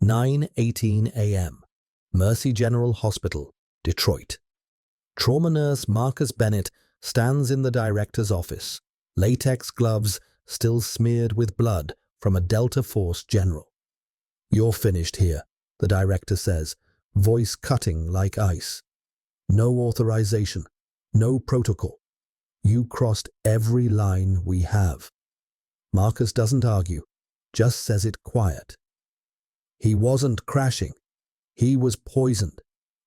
9:18 a.m. Mercy General Hospital, Detroit. Trauma nurse Marcus Bennett stands in the director's office, latex gloves still smeared with blood from a Delta Force general. "You're finished here," the director says, voice cutting like ice. "No authorization, no protocol. You crossed every line we have." Marcus doesn't argue, just says it quiet. "He wasn't crashing. He was poisoned,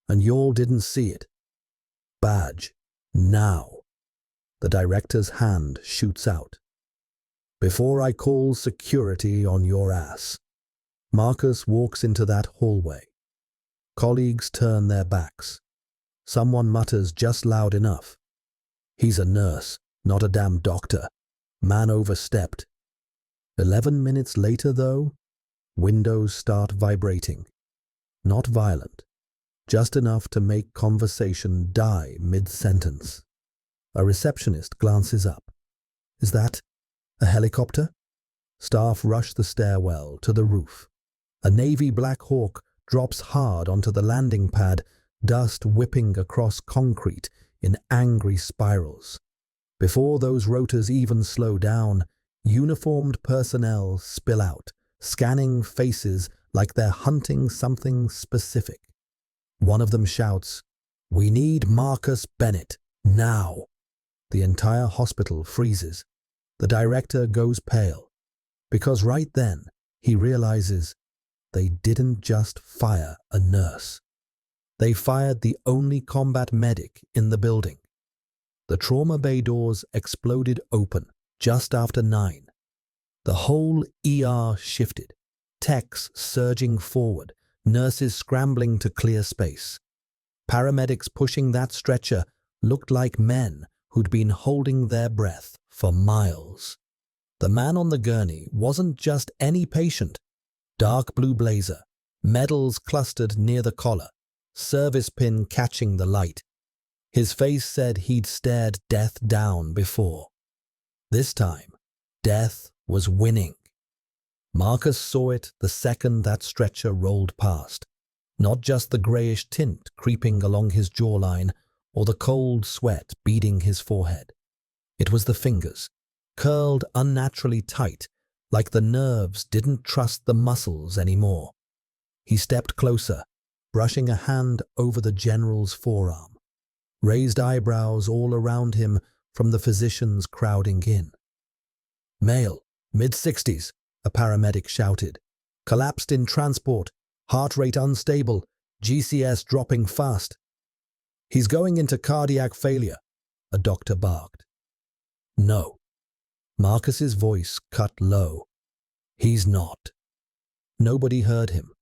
and y'all didn't see it. Badge, now." The director's hand shoots out. "Before I call security on your ass." Marcus walks into that hallway. Colleagues turn their backs. Someone mutters just loud enough. "He's a nurse, not a damn doctor. Man overstepped." 11 minutes later, though, windows start vibrating. Not violent, just enough to make conversation die mid-sentence. A receptionist glances up. "Is that a helicopter?" Staff rush the stairwell to the roof. A navy Black Hawk drops hard onto the landing pad, dust whipping across concrete in angry spirals. Before those rotors even slow down, uniformed personnel spill out, scanning faces like they're hunting something specific. One of them shouts, "We need Marcus Bennett, now." The entire hospital freezes. The director goes pale, because right then he realizes they didn't just fire a nurse. They fired the only combat medic in the building. The trauma bay doors exploded open just after 9. The whole ER shifted, techs surging forward, nurses scrambling to clear space. Paramedics pushing that stretcher looked like men who'd been holding their breath for miles. The man on the gurney wasn't just any patient. Dark blue blazer, medals clustered near the collar, service pin catching the light. His face said he'd stared death down before. This time, death was winning. Marcus saw it the second that stretcher rolled past. Not just the grayish tint creeping along his jawline or the cold sweat beading his forehead. It was the fingers, curled unnaturally tight, like the nerves didn't trust the muscles anymore. He stepped closer, brushing a hand over the general's forearm. Raised eyebrows all around him from the physicians crowding in. "Male, mid-60s, a paramedic shouted. "Collapsed in transport, heart rate unstable, GCS dropping fast." "He's going into cardiac failure," a doctor barked. "No." Marcus's voice cut low. "He's not." Nobody heard him.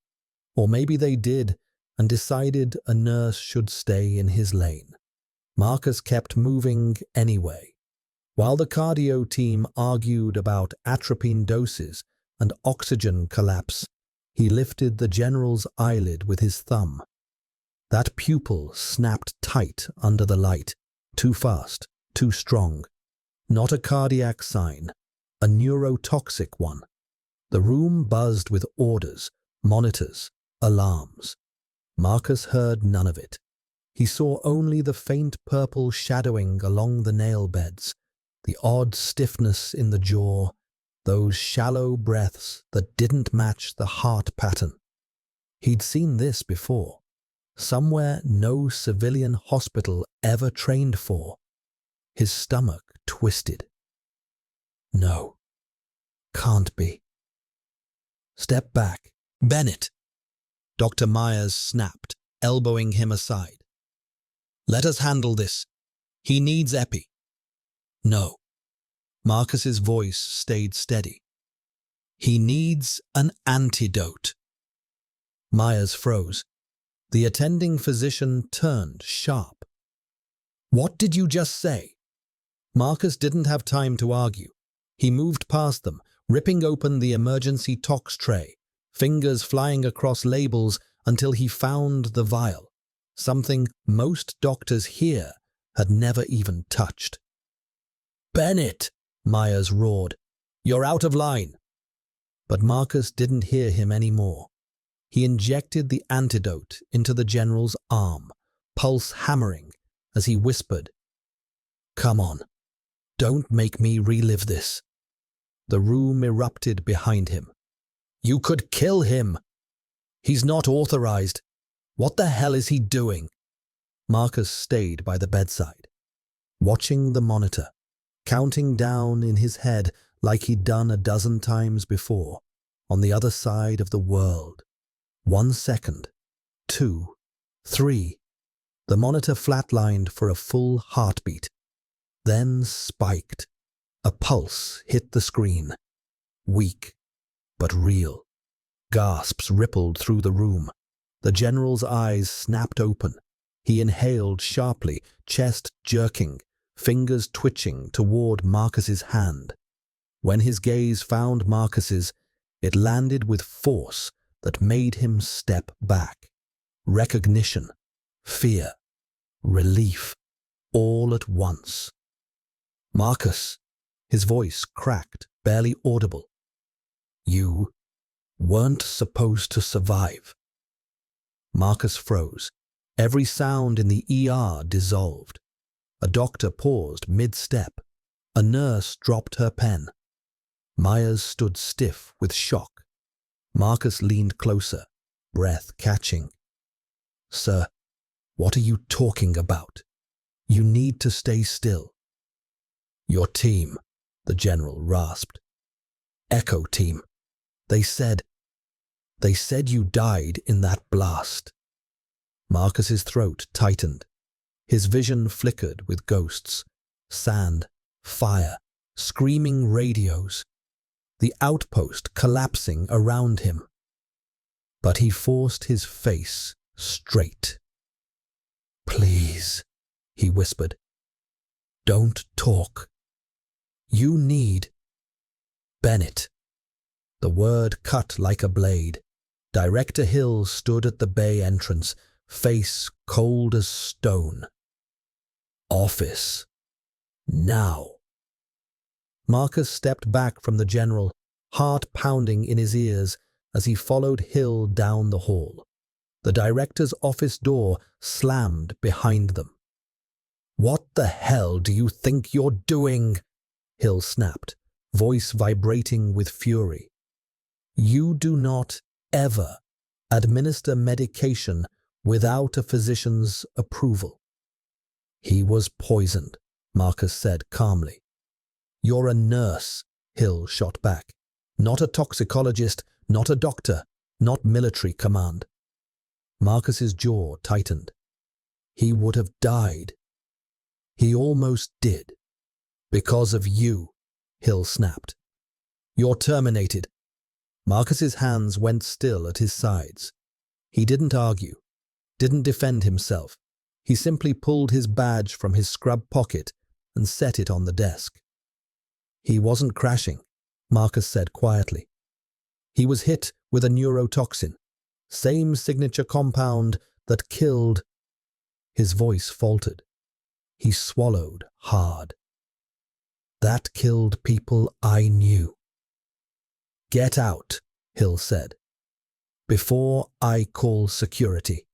Or maybe they did and decided a nurse should stay in his lane. Marcus kept moving anyway. While the cardio team argued about atropine doses and oxygen collapse, he lifted the general's eyelid with his thumb. That pupil snapped tight under the light, too fast, too strong. Not a cardiac sign, a neurotoxic one. The room buzzed with orders, monitors, alarms. Marcus heard none of it. He saw only the faint purple shadowing along the nail beds, the odd stiffness in the jaw, those shallow breaths that didn't match the heart pattern. He'd seen this before, somewhere no civilian hospital ever trained for. His stomach twisted. "No, can't be." "Step back. Bennett!" Dr. Myers snapped, elbowing him aside. "Let us handle this. He needs epi." "No." Marcus's voice stayed steady. "He needs an antidote." Myers froze. The attending physician turned sharp. "What did you just say?" Marcus didn't have time to argue. He moved past them, ripping open the emergency tox tray, fingers flying across labels until he found the vial, something most doctors here had never even touched. "Bennett!" Myers roared. "You're out of line." But Marcus didn't hear him anymore. He injected the antidote into the general's arm, pulse hammering as he whispered, "Come on, don't make me relive this." The room erupted behind him. "You could kill him! He's not authorized. What the hell is he doing?" Marcus stayed by the bedside, watching the monitor, counting down in his head like he'd done a dozen times before, on the other side of the world. 1 second, 2, 3. The monitor flatlined for a full heartbeat, then spiked. A pulse hit the screen, weak but real. Gasps rippled through the room. The general's eyes snapped open. He inhaled sharply, chest jerking, fingers twitching toward Marcus's hand. When his gaze found Marcus's, it landed with force that made him step back. Recognition, fear, relief, all at once. "Marcus," his voice cracked, barely audible. "You weren't supposed to survive." Marcus froze. Every sound in the ER dissolved. A doctor paused mid-step. A nurse dropped her pen. Myers stood stiff with shock. Marcus leaned closer, breath catching. "Sir, what are you talking about? You need to stay still." "Your team," the general rasped. "Echo team. They said you died in that blast." Marcus's throat tightened. His vision flickered with ghosts, sand, fire, screaming radios, the outpost collapsing around him. But he forced his face straight. "Please," he whispered. "Don't talk. You need Bennett." The word cut like a blade. Director Hill stood at the bay entrance, face cold as stone. "Office. Now." Marcus stepped back from the general, heart pounding in his ears as he followed Hill down the hall. The director's office door slammed behind them. "What the hell do you think you're doing?" Hill snapped, voice vibrating with fury. "You do not ever administer medication without a physician's approval." "He was poisoned," Marcus said calmly. "You're a nurse," Hill shot back. "Not a toxicologist, not a doctor, not military command." Marcus's jaw tightened. "He would have died. He almost did. Because of you," Hill snapped. "You're terminated." Marcus's hands went still at his sides. He didn't argue, didn't defend himself. He simply pulled his badge from his scrub pocket and set it on the desk. "He wasn't crashing," Marcus said quietly. "He was hit with a neurotoxin, same signature compound that killed." His voice faltered. He swallowed hard. "That killed people I knew." "Get out," Hill said, "before I call security."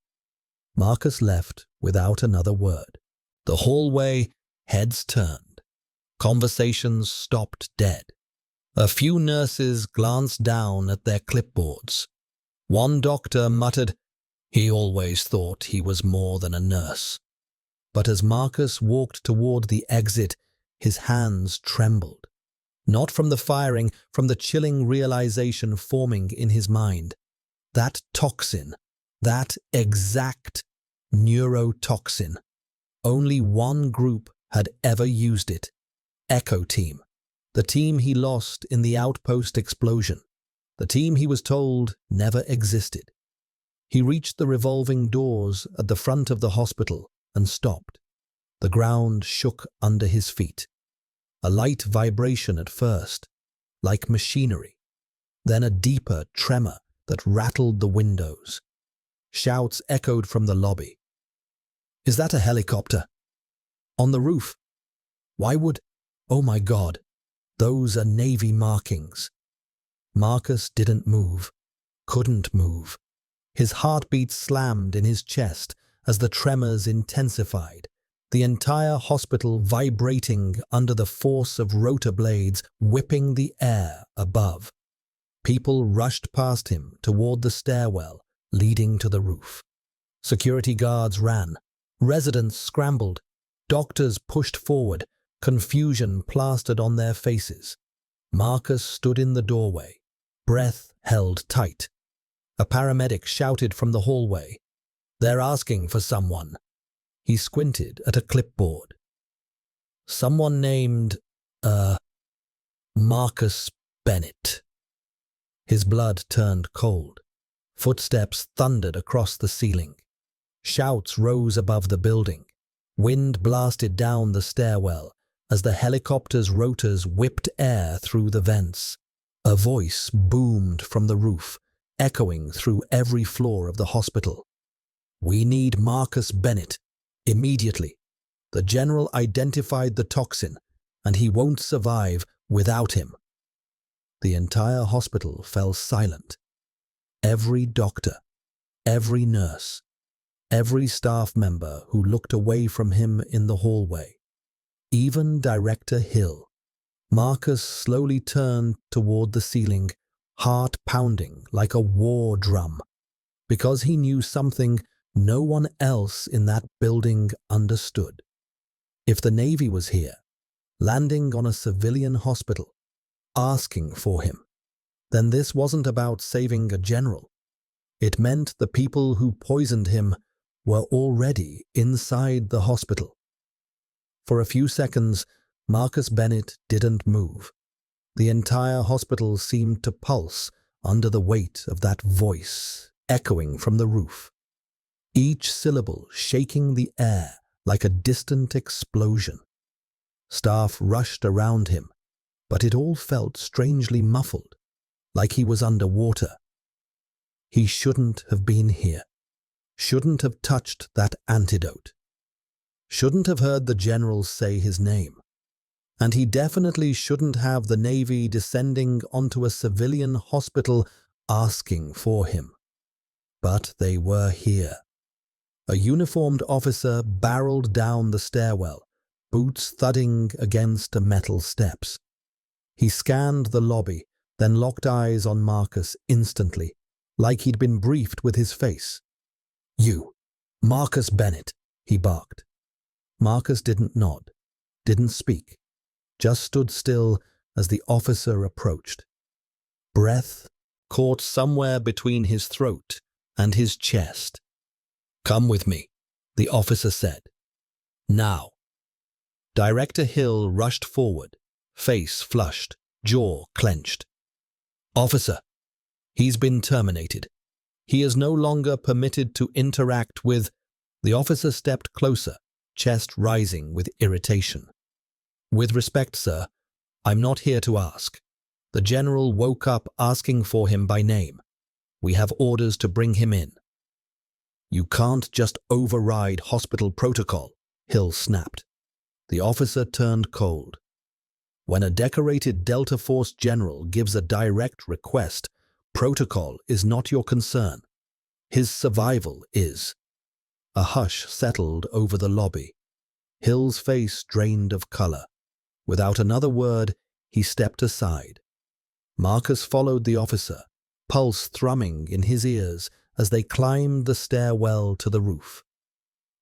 Marcus left without another word. The hallway, heads turned. Conversations stopped dead. A few nurses glanced down at their clipboards. One doctor muttered, "He always thought he was more than a nurse." But as Marcus walked toward the exit, his hands trembled. Not from the firing, from the chilling realization forming in his mind. That toxin, that exact neurotoxin. Only one group had ever used it. Echo Team. The team he lost in the outpost explosion. The team he was told never existed. He reached the revolving doors at the front of the hospital and stopped. The ground shook under his feet. A light vibration at first, like machinery. Then a deeper tremor that rattled the windows. Shouts echoed from the lobby. "Is that a helicopter? On the roof? Why would... Oh my God, those are Navy markings." Marcus didn't move, couldn't move. His heartbeat slammed in his chest as the tremors intensified, the entire hospital vibrating under the force of rotor blades whipping the air above. People rushed past him toward the stairwell leading to the roof. Security guards ran. Residents scrambled. Doctors pushed forward, confusion plastered on their faces. Marcus stood in the doorway, breath held tight. A paramedic shouted from the hallway, "They're asking for someone." He squinted at a clipboard. Someone named, Marcus Bennett. His blood turned cold. Footsteps thundered across the ceiling. Shouts rose above the building. Wind blasted down the stairwell as the helicopter's rotors whipped air through the vents. A voice boomed from the roof, echoing through every floor of the hospital. "We need Marcus Bennett. Immediately. The general identified the toxin, and he won't survive without him." The entire hospital fell silent. Every doctor, every nurse, every staff member who looked away from him in the hallway. Even Director Hill. Marcus slowly turned toward the ceiling, heart pounding like a war drum, because he knew something no one else in that building understood. If the Navy was here, landing on a civilian hospital, asking for him, then this wasn't about saving a general. It meant the people who poisoned him were already inside the hospital. For a few seconds, Marcus Bennett didn't move. The entire hospital seemed to pulse under the weight of that voice echoing from the roof, each syllable shaking the air like a distant explosion. Staff rushed around him, but it all felt strangely muffled, like he was underwater. He shouldn't have been here, shouldn't have touched that antidote, shouldn't have heard the general say his name, and he definitely shouldn't have the Navy descending onto a civilian hospital asking for him. But they were here. A uniformed officer barreled down the stairwell, boots thudding against metal steps. He scanned the lobby, then locked eyes on Marcus instantly, like he'd been briefed with his face. "You, Marcus Bennett," he barked. Marcus didn't nod, didn't speak, just stood still as the officer approached. Breath caught somewhere between his throat and his chest. "Come with me," the officer said. "Now." Director Hill rushed forward, face flushed, jaw clenched. "Officer, he's been terminated. He is no longer permitted to interact with—" The officer stepped closer, chest rising with irritation. "With respect, sir, I'm not here to ask. The general woke up asking for him by name. We have orders to bring him in." "You can't just override hospital protocol," Hill snapped. The officer turned cold. "When a decorated Delta Force general gives a direct request, protocol is not your concern. His survival is." A hush settled over the lobby. Hill's face drained of color. Without another word, he stepped aside. Marcus followed the officer, pulse thrumming in his ears as they climbed the stairwell to the roof.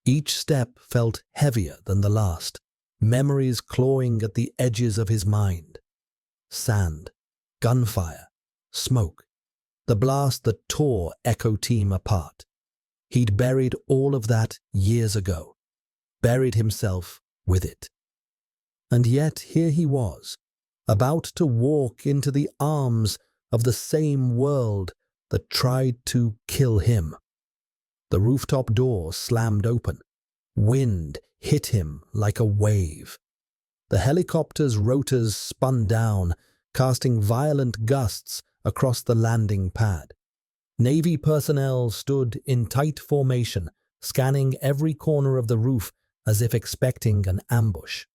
Each step felt heavier than the last, memories clawing at the edges of his mind. Sand, gunfire, smoke, the blast that tore Echo Team apart. He'd buried all of that years ago, buried himself with it. And yet here he was, about to walk into the arms of the same world that tried to kill him. The rooftop door slammed open. Wind hit him like a wave. The helicopter's rotors spun down, casting violent gusts across the landing pad. Navy personnel stood in tight formation, scanning every corner of the roof as if expecting an ambush.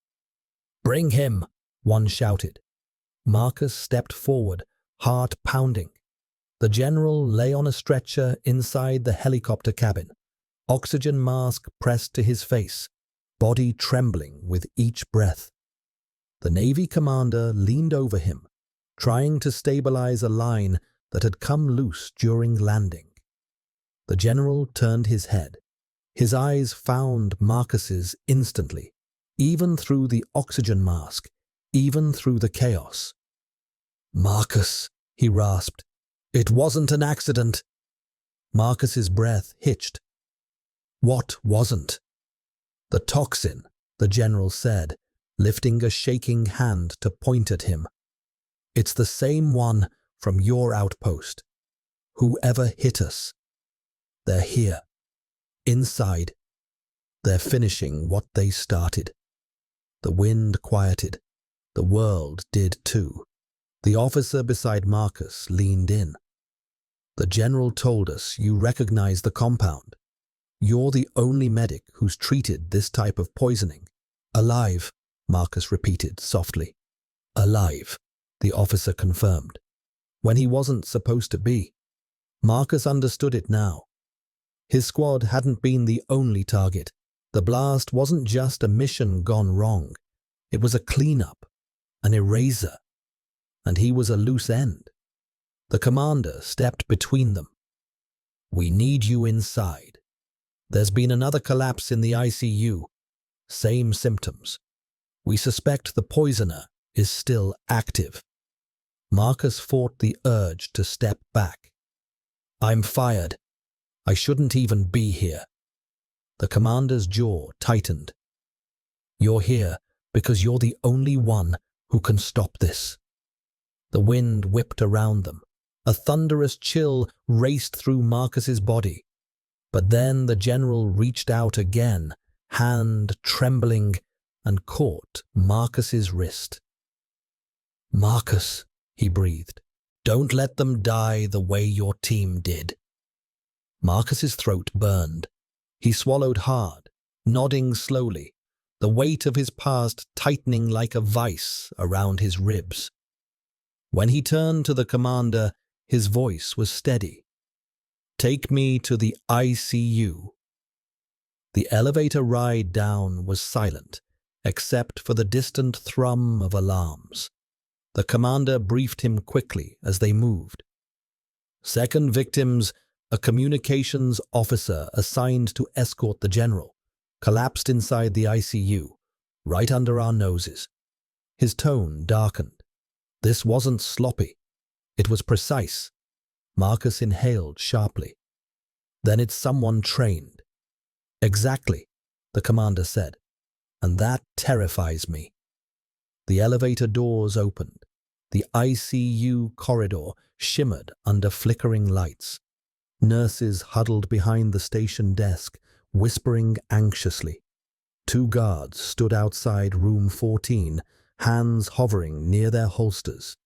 "Bring him," one shouted. Marcus stepped forward, heart pounding. The general lay on a stretcher inside the helicopter cabin, oxygen mask pressed to his face, body trembling with each breath. The Navy commander leaned over him, trying to stabilize a line that had come loose during landing. The general turned his head. His eyes found Marcus's instantly, even through the oxygen mask, even through the chaos. "Marcus," he rasped, "it wasn't an accident." Marcus's breath hitched. What wasn't? "The toxin," the general said, lifting a shaking hand to point at him. "It's the same one from your outpost. Whoever hit us. They're here. Inside. They're finishing what they started." The wind quieted. The world did too. The officer beside Marcus leaned in. "The general told us you recognize the compound. You're the only medic who's treated this type of poisoning." "Alive," Marcus repeated softly. "Alive," the officer confirmed. When he wasn't supposed to be. Marcus understood it now. His squad hadn't been the only target. The blast wasn't just a mission gone wrong. It was a cleanup, an eraser. And he was a loose end. The commander stepped between them. "We need you inside. There's been another collapse in the ICU. Same symptoms. We suspect the poisoner is still active." Marcus fought the urge to step back. "I'm fired. I shouldn't even be here." The commander's jaw tightened. "You're here because you're the only one who can stop this." The wind whipped around them. A thunderous chill raced through Marcus's body. But then the general reached out again, hand trembling, and caught Marcus's wrist. "Marcus," he breathed, "don't let them die the way your team did." Marcus's throat burned. He swallowed hard, nodding slowly, the weight of his past tightening like a vice around his ribs. When he turned to the commander, his voice was steady. "Take me to the ICU." The elevator ride down was silent, except for the distant thrum of alarms. The commander briefed him quickly as they moved. "Second victims, a communications officer assigned to escort the general, collapsed inside the ICU, right under our noses." His tone darkened. This wasn't sloppy. It was precise. Marcus inhaled sharply. "Then it's someone trained." "Exactly," the commander said. "And that terrifies me." The elevator doors opened. The ICU corridor shimmered under flickering lights. Nurses huddled behind the station desk, whispering anxiously. 2 guards stood outside room 14, hands hovering near their holsters.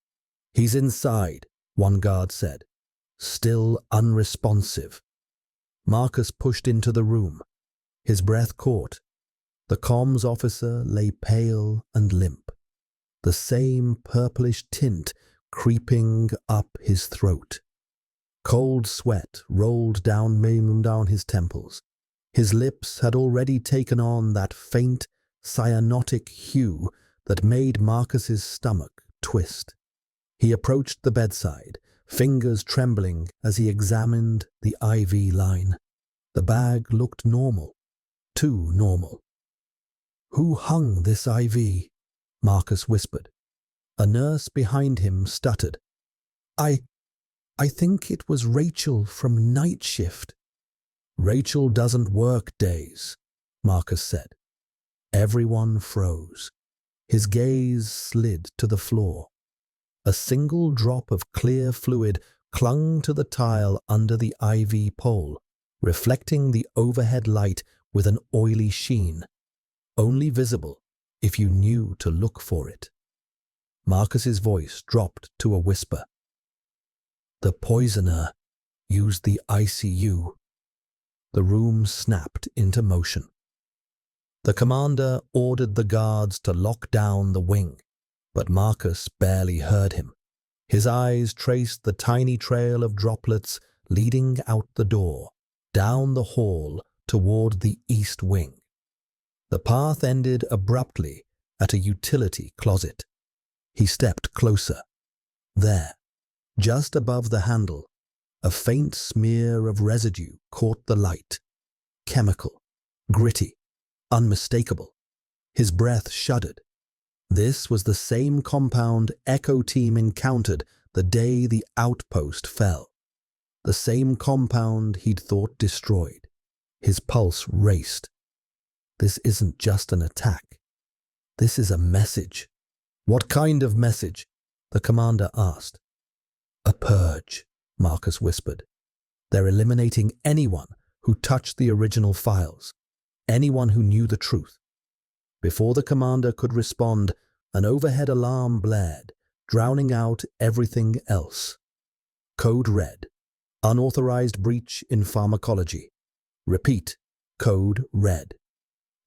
"He's inside," one guard said. "Still unresponsive." Marcus pushed into the room. His breath caught. The comms officer lay pale and limp, the same purplish tint creeping up his throat. Cold sweat rolled down his temples. His lips had already taken on that faint, cyanotic hue that made Marcus's stomach twist. He approached the bedside, fingers trembling as he examined the IV line. The bag looked normal, too normal. "Who hung this IV?" Marcus whispered. A nurse behind him stuttered. I think it was Rachel from night shift." "Rachel doesn't work days," Marcus said. Everyone froze. His gaze slid to the floor. A single drop of clear fluid clung to the tile under the IV pole, reflecting the overhead light with an oily sheen, only visible if you knew to look for it. Marcus's voice dropped to a whisper. "The poisoner used the ICU." The room snapped into motion. The commander ordered the guards to lock down the wing, but Marcus barely heard him. His eyes traced the tiny trail of droplets leading out the door, down the hall toward the east wing. The path ended abruptly at a utility closet. He stepped closer. There, just above the handle, a faint smear of residue caught the light. Chemical, gritty, unmistakable. His breath shuddered. This was the same compound Echo Team encountered the day the outpost fell. The same compound he'd thought destroyed. His pulse raced. This isn't just an attack. This is a message. What kind of message? The commander asked. A purge, Marcus whispered. They're eliminating anyone who touched the original files, anyone who knew the truth. Before the commander could respond, an overhead alarm blared, drowning out everything else. Code red. Unauthorized breach in pharmacology. Repeat. Code red.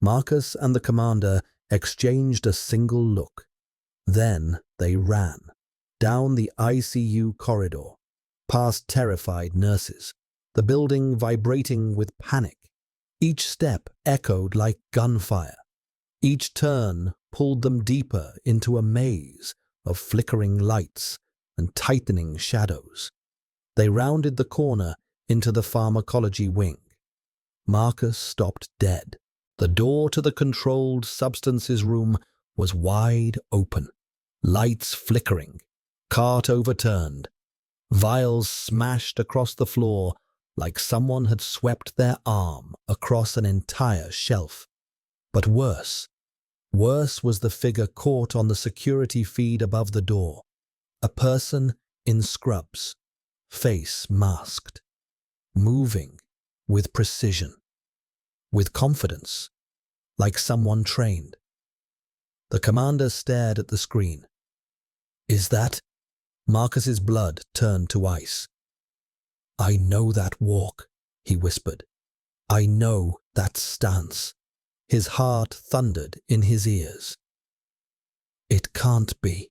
Marcus and the commander exchanged a single look. Then they ran. Down the ICU corridor, past terrified nurses, the building vibrating with panic. Each step echoed like gunfire. Each turn pulled them deeper into a maze of flickering lights and tightening shadows. They rounded the corner into the pharmacology wing. Marcus stopped dead. The door to the controlled substances room was wide open. Lights flickering. Cart overturned. Vials smashed across the floor like someone had swept their arm across an entire shelf. But worse was the figure caught on the security feed above the door. A person in scrubs, face masked, moving with precision, with confidence, like someone trained. The commander stared at the screen. Is that? Marcus's blood turned to ice. I know that walk, he whispered. I know that stance. His heart thundered in his ears. It can't be.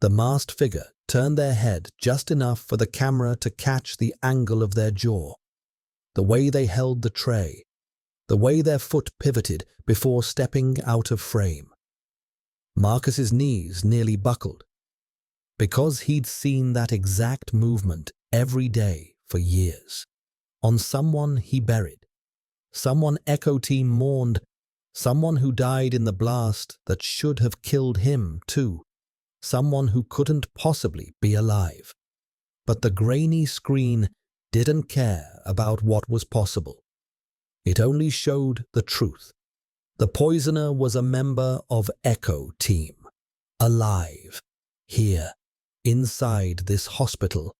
The masked figure turned their head just enough for the camera to catch the angle of their jaw, the way they held the tray, the way their foot pivoted before stepping out of frame. Marcus's knees nearly buckled, because he'd seen that exact movement every day for years, on someone he buried, someone Echo Team mourned, someone who died in the blast that should have killed him too, someone who couldn't possibly be alive. But the grainy screen didn't care about what was possible. It only showed the truth. The poisoner was a member of Echo Team, alive, here, inside this hospital,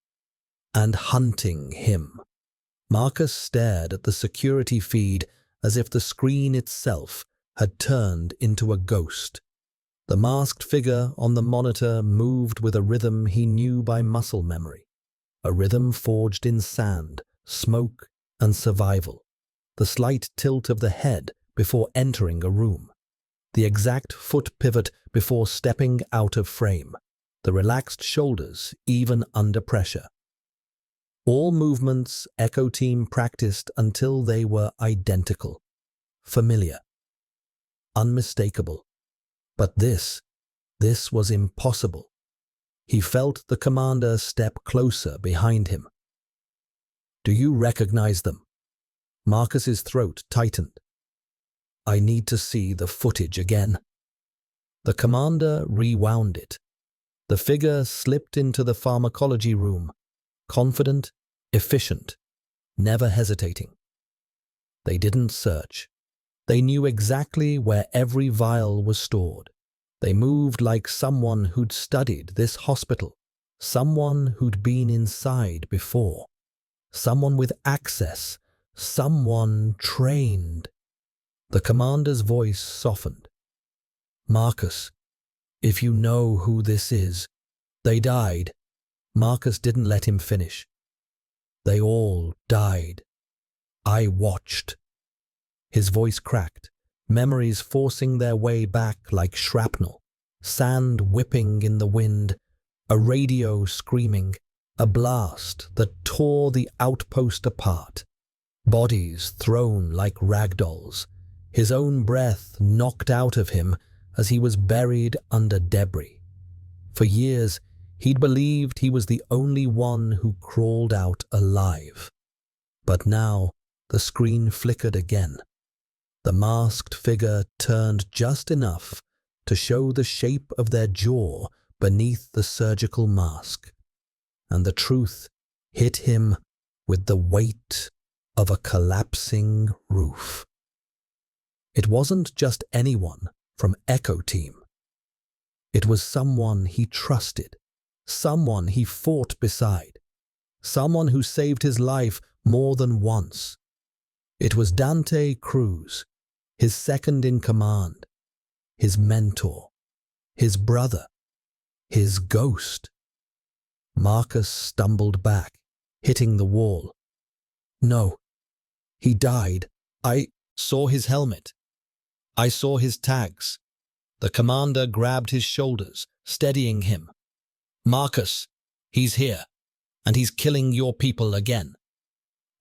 and hunting him. Marcus stared at the security feed as if the screen itself had turned into a ghost. The masked figure on the monitor moved with a rhythm he knew by muscle memory, a rhythm forged in sand, smoke, and survival. The slight tilt of the head before entering a room, the exact foot pivot before stepping out of frame, the relaxed shoulders even under pressure. All movements Echo Team practiced until they were identical, familiar, unmistakable. But this was impossible. He felt the commander step closer behind him. Do you recognize them? Marcus's throat tightened. I need to see the footage again. The commander rewound it. The figure slipped into the pharmacology room, confident, efficient, never hesitating. They didn't search. They knew exactly where every vial was stored. They moved like someone who'd studied this hospital, someone who'd been inside before, someone with access, someone trained. The commander's voice softened. Marcus, if you know who this is, they died. Marcus didn't let him finish. They all died. I watched. His voice cracked, memories forcing their way back like shrapnel, sand whipping in the wind, a radio screaming, a blast that tore the outpost apart. Bodies thrown like ragdolls, his own breath knocked out of him as he was buried under debris. For years, he'd believed he was the only one who crawled out alive. But now, the screen flickered again. The masked figure turned just enough to show the shape of their jaw beneath the surgical mask. And the truth hit him with the weight of a collapsing roof. It wasn't just anyone from Echo Team. It was someone he trusted, someone he fought beside, someone who saved his life more than once. It was Dante Cruz, his second in command, his mentor, his brother, his ghost. Marcus stumbled back, hitting the wall. No, he died. I saw his helmet. I saw his tags. The commander grabbed his shoulders, steadying him. Marcus, he's here, and he's killing your people again.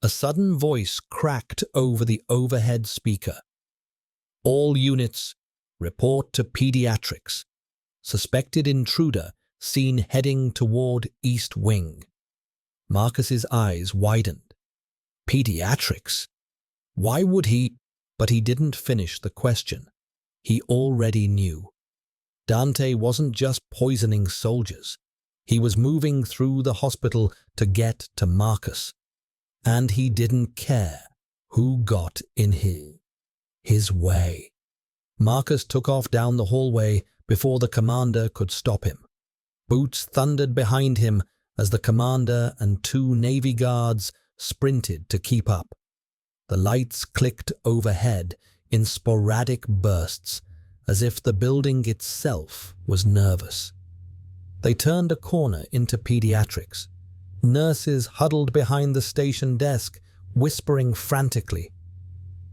A sudden voice cracked over the overhead speaker. All units, report to pediatrics. Suspected intruder seen heading toward East Wing. Marcus's eyes widened. Pediatrics? Why would he? But he didn't finish the question. He already knew. Dante wasn't just poisoning soldiers. He was moving through the hospital to get to Marcus. And he didn't care who got in his way. Marcus took off down the hallway before the commander could stop him. Boots thundered behind him as the commander and two Navy guards sprinted to keep up. The lights clicked overhead in sporadic bursts, as if the building itself was nervous. They turned a corner into pediatrics. Nurses huddled behind the station desk, whispering frantically.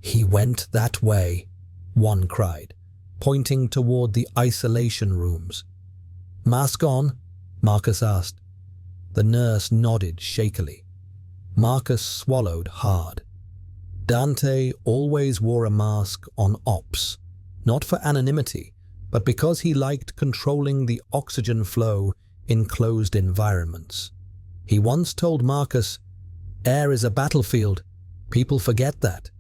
He went that way, one cried, pointing toward the isolation rooms. Mask on? Marcus asked. The nurse nodded shakily. Marcus swallowed hard. Dante always wore a mask on ops, not for anonymity, but because he liked controlling the oxygen flow in closed environments. He once told Marcus, "Air is a battlefield. People forget that."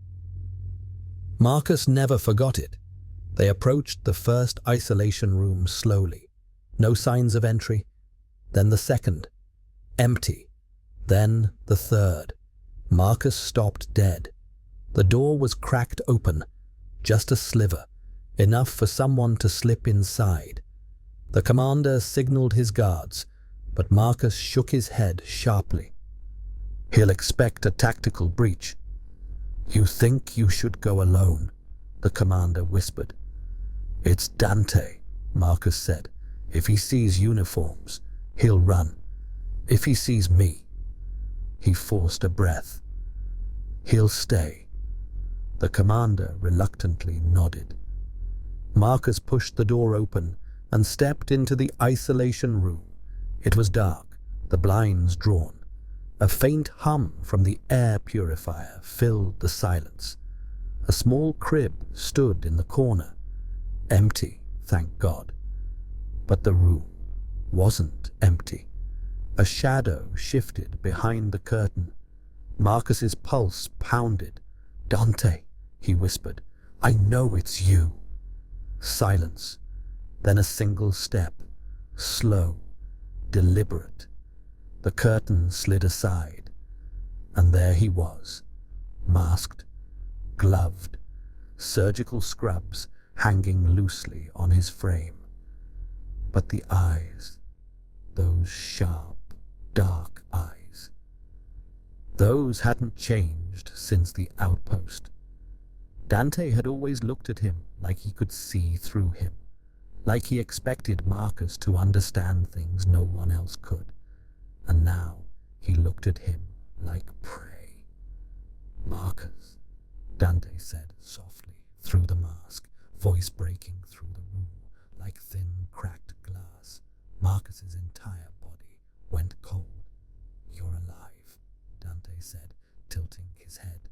Marcus never forgot it. They approached the first isolation room slowly. No signs of entry. Then the second. Empty. Then the third. Marcus stopped dead. The door was cracked open, just a sliver, enough for someone to slip inside. The commander signaled his guards, but Marcus shook his head sharply. He'll expect a tactical breach. You think you should go alone, the commander whispered. It's Dante, Marcus said. If he sees uniforms, he'll run. If he sees me, he forced a breath. He'll stay. The commander reluctantly nodded. Marcus pushed the door open and stepped into the isolation room. It was dark, the blinds drawn. A faint hum from the air purifier filled the silence. A small crib stood in the corner. Empty, thank God. But the room wasn't empty. A shadow shifted behind the curtain. Marcus's pulse pounded. Dante, he whispered, I know it's you. Silence, then a single step, slow, deliberate. The curtain slid aside, and there he was, masked, gloved, surgical scrubs hanging loosely on his frame. But the eyes, those sharp, dark eyes, those hadn't changed since the outpost. Dante had always looked at him like he could see through him, like he expected Marcus to understand things no one else could. And now he looked at him like prey. Marcus, Dante said softly through the mask, voice breaking through the room like thin, cracked glass. Marcus's entire body went cold. "You're alive," Dante said, tilting his head.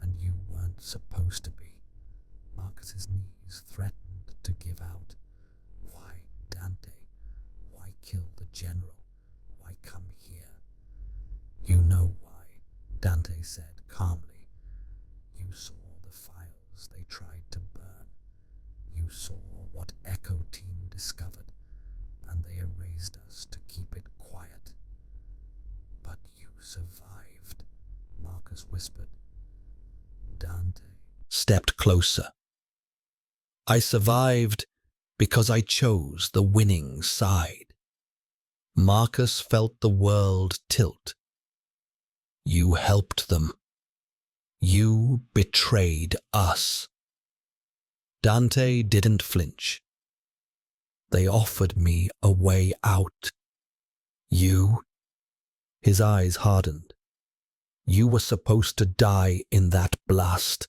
"And you weren't supposed to be." Marcus's knees threatened to give out. "Why, Dante? Why kill the general? Why come here?" "You know why," Dante said calmly. "You saw the files they tried to burn. You saw what Echo Team discovered, and they erased us to keep it quiet." "But you survived," Marcus whispered. Dante stepped closer. "I survived because I chose the winning side." Marcus felt the world tilt. "You helped them. You betrayed us." Dante didn't flinch. "They offered me a way out. You..." His eyes hardened. "You were supposed to die in that blast."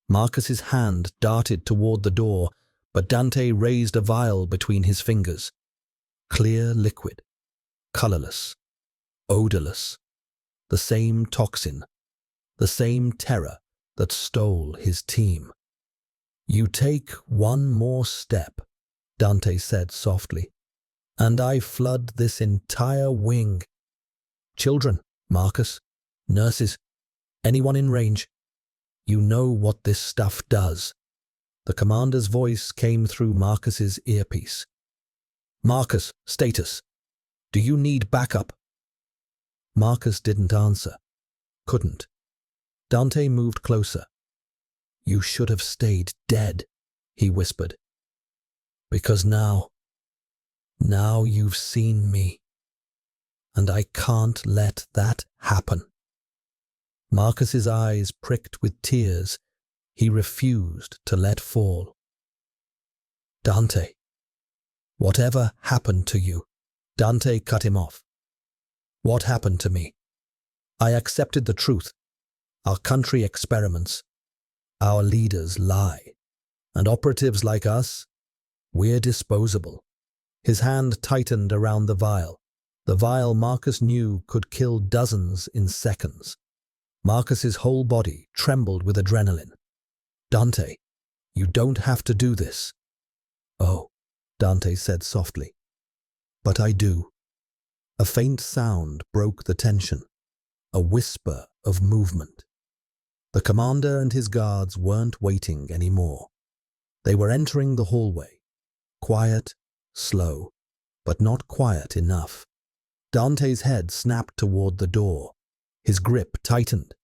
Marcus's hand darted toward the door, but Dante raised a vial between his fingers. Clear liquid, colorless, odorless, the same toxin, the same terror that stole his team. "You take one more step," Dante said softly, "and I flood this entire wing. Children, Marcus, nurses, anyone in range. You know what this stuff does." The commander's voice came through Marcus's earpiece. "Marcus, status. Do you need backup?" Marcus didn't answer. Couldn't. Dante moved closer. "You should have stayed dead," he whispered. "Because now you've seen me. And I can't let that happen." Marcus's eyes pricked with tears he refused to let fall. "Dante, whatever happened to you?" Dante cut him off. "What happened to me? I accepted the truth. Our country experiments. Our leaders lie. And operatives like us, we're disposable." His hand tightened around the vial Marcus knew could kill dozens in seconds. Marcus's whole body trembled with adrenaline. "Dante, you don't have to do this." "Oh," Dante said softly. "But I do." A faint sound broke the tension, a whisper of movement. The commander and his guards weren't waiting anymore. They were entering the hallway, quiet, slow, but not quiet enough. Dante's head snapped toward the door. His grip tightened,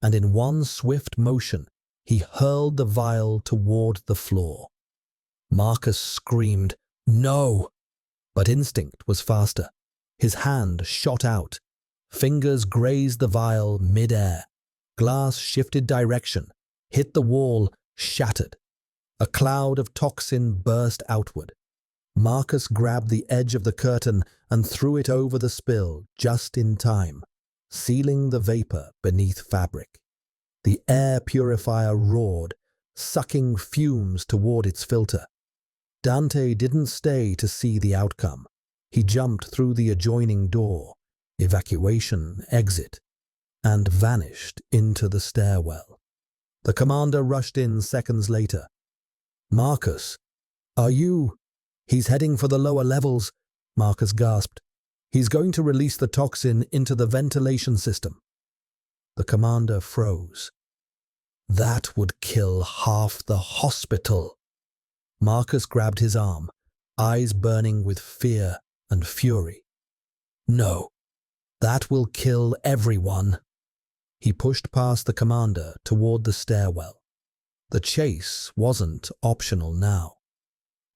and in one swift motion, he hurled the vial toward the floor. Marcus screamed, "No!" But instinct was faster. His hand shot out. Fingers grazed the vial mid-air. Glass shifted direction, hit the wall, shattered. A cloud of toxin burst outward. Marcus grabbed the edge of the curtain and threw it over the spill just in time, sealing the vapor beneath fabric. The air purifier roared, sucking fumes toward its filter. Dante didn't stay to see the outcome. He jumped through the adjoining door, evacuation exit, and vanished into the stairwell. The commander rushed in seconds later. "Marcus, are you..." "He's heading for the lower levels," Marcus gasped. "He's going to release the toxin into the ventilation system." The commander froze. "That would kill half the hospital." Marcus grabbed his arm, eyes burning with fear and fury. "No, that will kill everyone." He pushed past the commander toward the stairwell. The chase wasn't optional now.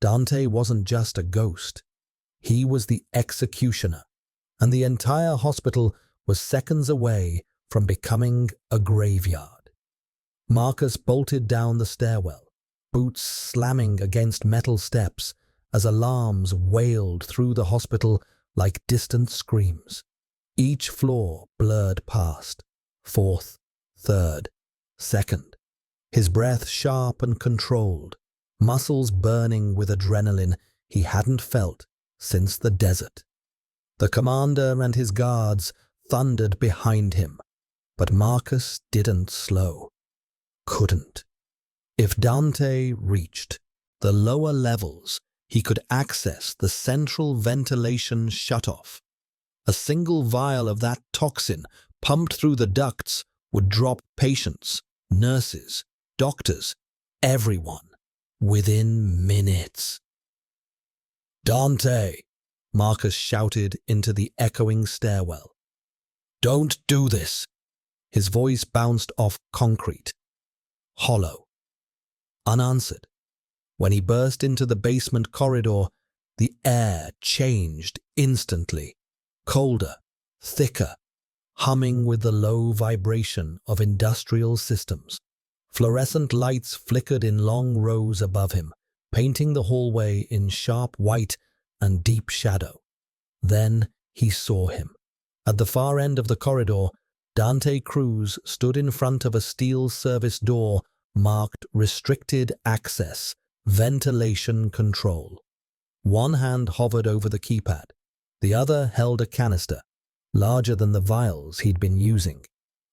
Dante wasn't just a ghost. He was the executioner, and the entire hospital was seconds away from becoming a graveyard. Marcus bolted down the stairwell, boots slamming against metal steps as alarms wailed through the hospital like distant screams. Each floor blurred past, fourth, third, second. His breath sharp and controlled, muscles burning with adrenaline he hadn't felt since the desert. The commander and his guards thundered behind him, but Marcus didn't slow. Couldn't. If Dante reached the lower levels, he could access the central ventilation shutoff. A single vial of that toxin pumped through the ducts would drop patients, nurses, doctors, everyone, within minutes. "Dante!" Marcus shouted into the echoing stairwell. "Don't do this!" His voice bounced off concrete, hollow, unanswered. When he burst into the basement corridor, the air changed instantly, colder, thicker, humming with the low vibration of industrial systems. Fluorescent lights flickered in long rows above him, painting the hallway in sharp white and deep shadow. Then he saw him. At the far end of the corridor, Dante Cruz stood in front of a steel service door marked Restricted Access, Ventilation Control. One hand hovered over the keypad. The other held a canister, larger than the vials he'd been using.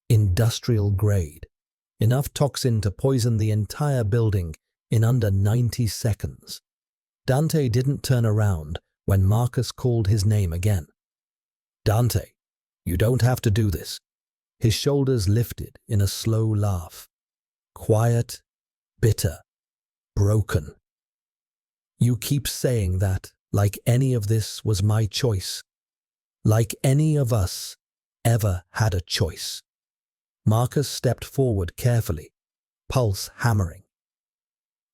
Industrial grade. Enough toxin to poison the entire building in under 90 seconds. Dante didn't turn around when Marcus called his name again. "Dante, you don't have to do this." His shoulders lifted in a slow laugh. Quiet, bitter, broken. "You keep saying that like any of this was my choice. Like any of us ever had a choice." Marcus stepped forward carefully, pulse hammering.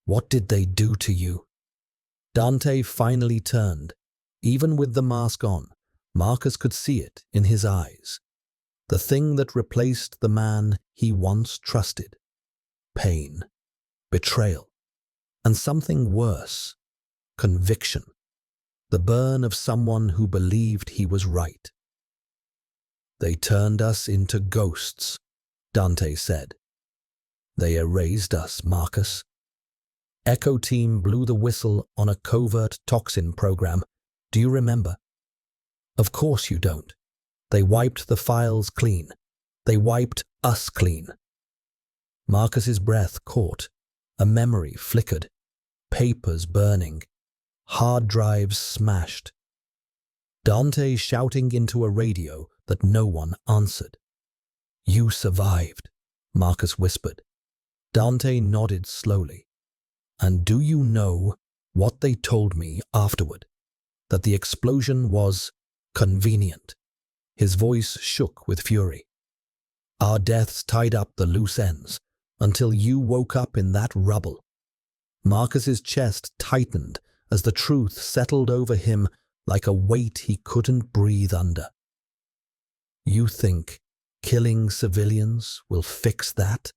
"What did they do to you?" Dante finally turned. Even with the mask on, Marcus could see it in his eyes. The thing that replaced the man he once trusted. Pain, betrayal, and something worse, conviction. The burn of someone who believed he was right. "They turned us into ghosts," Dante said. "They erased us, Marcus." Echo Team blew the whistle on a covert toxin program. Do you remember? Of course you don't. They wiped the files clean. They wiped us clean. Marcus's breath caught. A memory flickered. Papers burning. Hard drives smashed. Dante shouting into a radio that no one answered. "You survived," Marcus whispered. Dante nodded slowly. "And do you know what they told me afterward? That the explosion was convenient." His voice shook with fury. "Our deaths tied up the loose ends until you woke up in that rubble." Marcus's chest tightened as the truth settled over him like a weight he couldn't breathe under. "You think killing civilians will fix that?"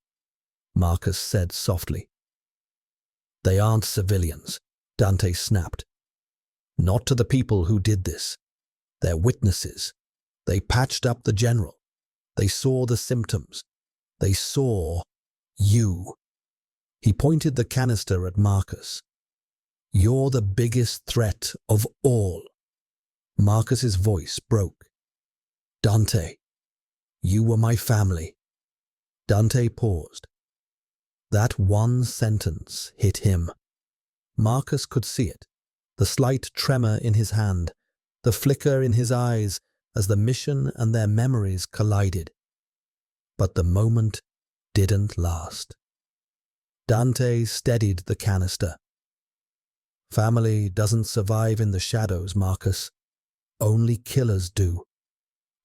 Marcus said softly. "They aren't civilians," Dante snapped. "Not to the people who did this. They're witnesses. They patched up the general. They saw the symptoms. They saw you." He pointed the canister at Marcus. "You're the biggest threat of all." Marcus's voice broke. "Dante, you were my family." Dante paused. That one sentence hit him. Marcus could see it, the slight tremor in his hand, the flicker in his eyes as the mission and their memories collided. But the moment didn't last. Dante steadied the canister. "Family doesn't survive in the shadows, Marcus. Only killers do."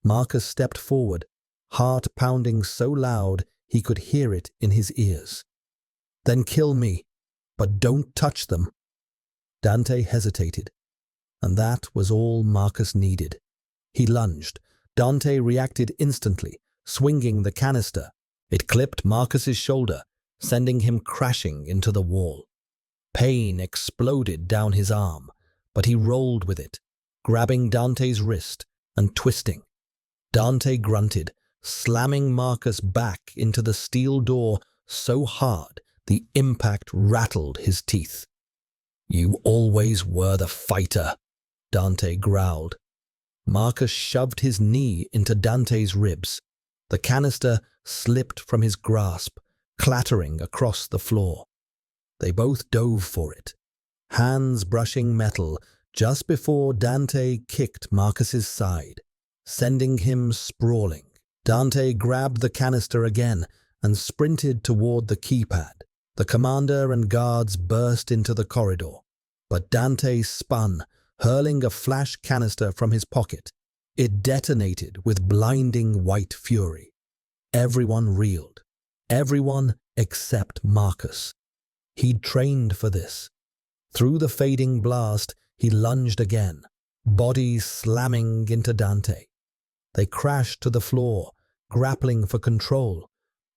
Marcus stepped forward, heart pounding so loud he could hear it in his ears. "Then kill me, but don't touch them." Dante hesitated, and that was all Marcus needed. He lunged. Dante reacted instantly, swinging the canister. It clipped Marcus's shoulder, sending him crashing into the wall. Pain exploded down his arm, but he rolled with it, grabbing Dante's wrist and twisting. Dante grunted, slamming Marcus back into the steel door so hard the impact rattled his teeth. "You always were the fighter," Dante growled. Marcus shoved his knee into Dante's ribs. The canister slipped from his grasp, clattering across the floor. They both dove for it, hands brushing metal, just before Dante kicked Marcus's side, sending him sprawling. Dante grabbed the canister again and sprinted toward the keypad. The commander and guards burst into the corridor, but Dante spun, hurling a flash canister from his pocket. It detonated with blinding white fury. Everyone reeled. Everyone except Marcus. He'd trained for this. Through the fading blast, he lunged again, body slamming into Dante. They crashed to the floor, grappling for control,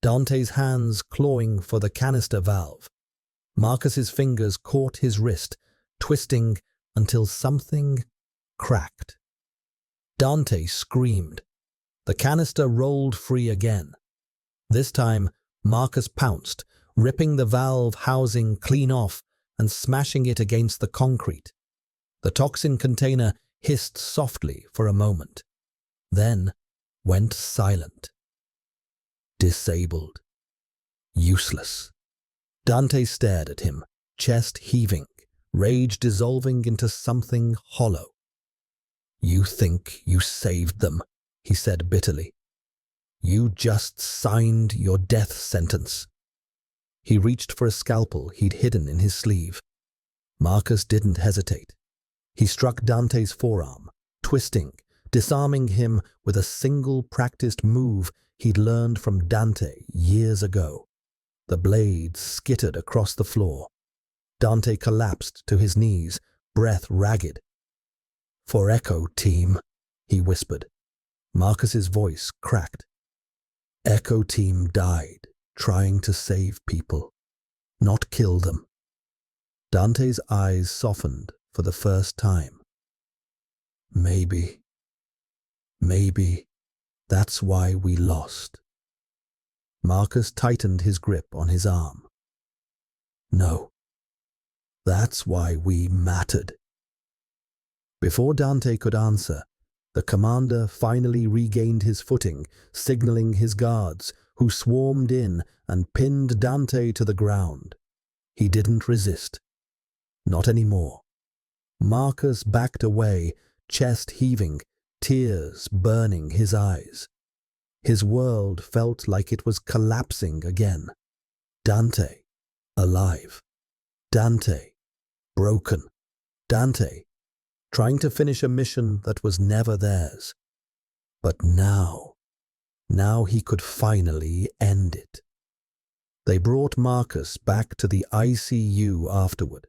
Dante's hands clawing for the canister valve. Marcus's fingers caught his wrist, twisting until something cracked. Dante screamed. The canister rolled free again. This time, Marcus pounced, ripping the valve housing clean off and smashing it against the concrete. The toxin container hissed softly for a moment, then went silent. Disabled. Useless. Dante stared at him, chest heaving, rage dissolving into something hollow. "You think you saved them," he said bitterly. "You just signed your death sentence." He reached for a scalpel he'd hidden in his sleeve. Marcus didn't hesitate. He struck Dante's forearm, twisting, disarming him with a single practiced move he'd learned from Dante years ago. The blade skittered across the floor. Dante collapsed to his knees, breath ragged. "For Echo, team," he whispered. Marcus's voice cracked. "Echo team died trying to save people, not kill them." Dante's eyes softened for the first time. Maybe that's why we lost." Marcus tightened his grip on his arm. "No, that's why we mattered." Before Dante could answer, the commander finally regained his footing, signaling his guards, who swarmed in and pinned Dante to the ground. He didn't resist. Not anymore. Marcus backed away, chest heaving, tears burning his eyes. His world felt like it was collapsing again. Dante, alive. Dante, broken. Dante, trying to finish a mission that was never theirs. But now he could finally end it. They brought Marcus back to the ICU afterward.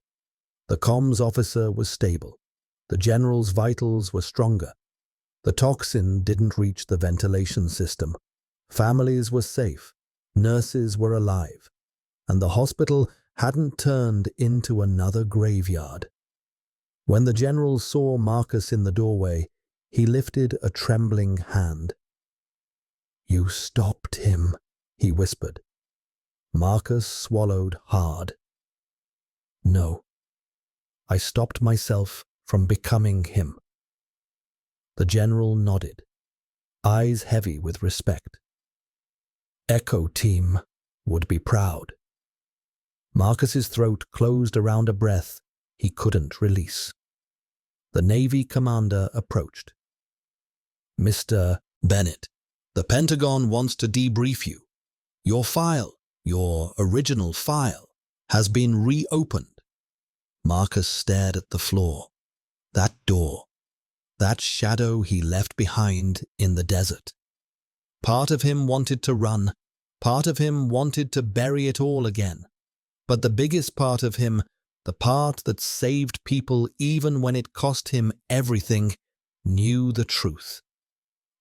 The comms officer was stable. The general's vitals were stronger. The toxin didn't reach the ventilation system. Families were safe. Nurses were alive. And the hospital hadn't turned into another graveyard. When the general saw Marcus in the doorway, he lifted a trembling hand. "You stopped him," he whispered. Marcus swallowed hard. "No, I stopped myself from becoming him." The general nodded, eyes heavy with respect. Echo team would be proud. Marcus's throat closed around a breath he couldn't release. The Navy commander approached. "Mr. Bennett, the Pentagon wants to debrief you. Your file, your original file, has been reopened." Marcus stared at the floor. That door. That shadow he left behind in the desert. Part of him wanted to run. Part of him wanted to bury it all again. But the biggest part of him, the part that saved people even when it cost him everything, knew the truth.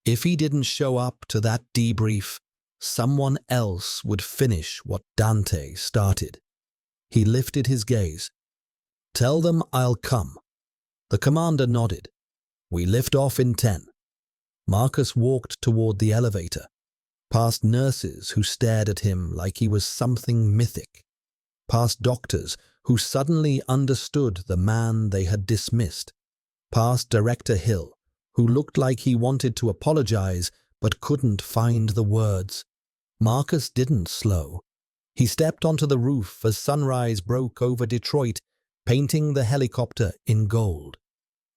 If he didn't show up to that debrief, someone else would finish what Dante started. He lifted his gaze. "Tell them I'll come." The commander nodded. "We lift off in 10. Marcus walked toward the elevator, past nurses who stared at him like he was something mythic, past doctors who suddenly understood the man they had dismissed, past Director Hill, who looked like he wanted to apologize but couldn't find the words. Marcus didn't slow. He stepped onto the roof as sunrise broke over Detroit, painting the helicopter in gold.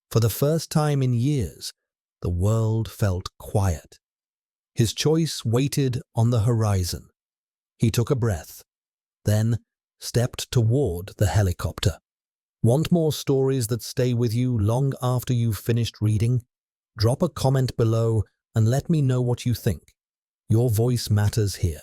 For the first time in years, the world felt quiet. His choice waited on the horizon. He took a breath, then stepped toward the helicopter. Want more stories that stay with you long after you've finished reading? Drop a comment below and let me know what you think. Your voice matters here.